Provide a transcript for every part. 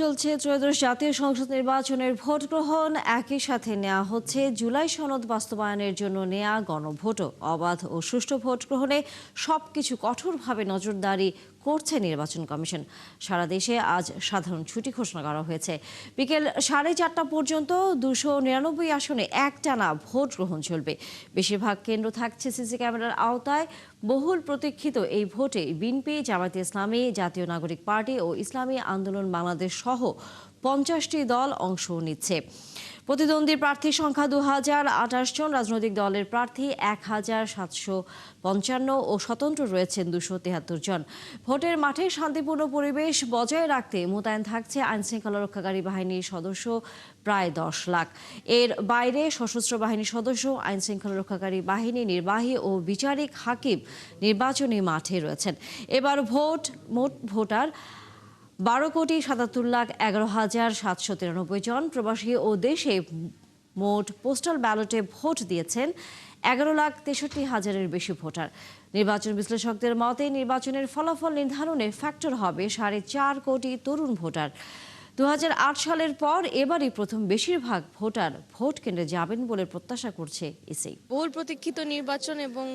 চলছে ত্রয়োদশ জাতীয় সংসদ নির্বাচনের ভোট গ্রহণ। একই সাথে নেওয়া হচ্ছে জুলাই সনদ বাস্তবায়নের জন্য নেওয়া গণভোটও। অবাধ ও সুষ্ঠু ভোট গ্রহণে সবকিছু কঠোরভাবে নজরদারি করছে নির্বাচন কমিশন। সারা দেশে আজ সাধারণ ছুটি ঘোষণা করা হয়েছে। বিকেল 4:30 পর্যন্ত 299 আসনে একটানা ভোট গ্রহণ চলবে। বেশিরভাগ কেন্দ্র থাকছে সিসি ক্যামেরার আওতায়। বহুল প্রতীক্ষিত এই ভোটে বিএনপি, জামায়াতে ইসলামী, জাতীয় নাগরিক পার্টি ও ইসলামী আন্দোলন বাংলাদেশ সহ 50টি দল অংশ নিচ্ছে। প্রতিদ্বন্দ্বী প্রার্থীর সংখ্যা 2028 জন, রাজনৈতিক দলের প্রার্থী 1755 ও স্বতন্ত্র রয়েছেন 273 জন। ভোটের মাঠে শান্তিপূর্ণ পরিবেশ বজায় রাখতে মোতায়েন থাকছে আইনশৃঙ্খলা রক্ষাকারী বাহিনীর সদস্য প্রায় 10 লাখ। এর বাইরে সশস্ত্র বাহিনীর সদস্য, আইনশৃঙ্খলা রক্ষাকারী বাহিনী, নির্বাহী ও বিচারিক হাকিম নির্বাচনী মাঠে রয়েছেন। এবার মোট ভোটার 12,77,11,793 জন। প্রবাসী ও দেশে মোট পোস্টাল ব্যালটে ভোট দিয়েছেন 11,63,000-এর বেশি ভোটার। নির্বাচন বিশ্লেষকদের মতে নির্বাচনের ফলাফল নির্ধারণে ফ্যাক্টর হবে 4.5 কোটি তরুণ ভোটার। 2008 সালের পর এবারই প্রথম বেশিরভাগ ভোটার ভোট কেন্দ্রে যাবেন বলে প্রত্যাশা করছে ইসি। বহুল প্রতীক্ষিত নির্বাচন এবং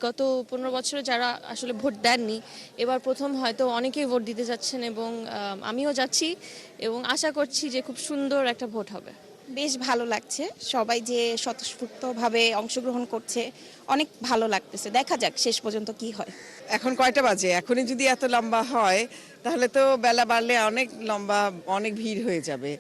গত 15 বছরে যারা আসলে ভোট দেননি, এবার প্রথম হয়তো অনেকেই ভোট দিতে যাচ্ছেন এবং আমিও যাচ্ছি এবং আশা করছি যে খুব সুন্দর একটা ভোট হবে। বেশ ভালো লাগছে, সবাই যে স্বতঃস্ফূর্তভাবে অংশগ্রহণ করছে, অনেক ভালো লাগতেছে। দেখা যাক শেষ পর্যন্ত কি হয়। এখন কয়টা বাজে? এখনই যদি এত লম্বা হয় তাহলে তো বেলা বাড়লে অনেক লম্বা, অনেক ভিড় হয়ে যাবে।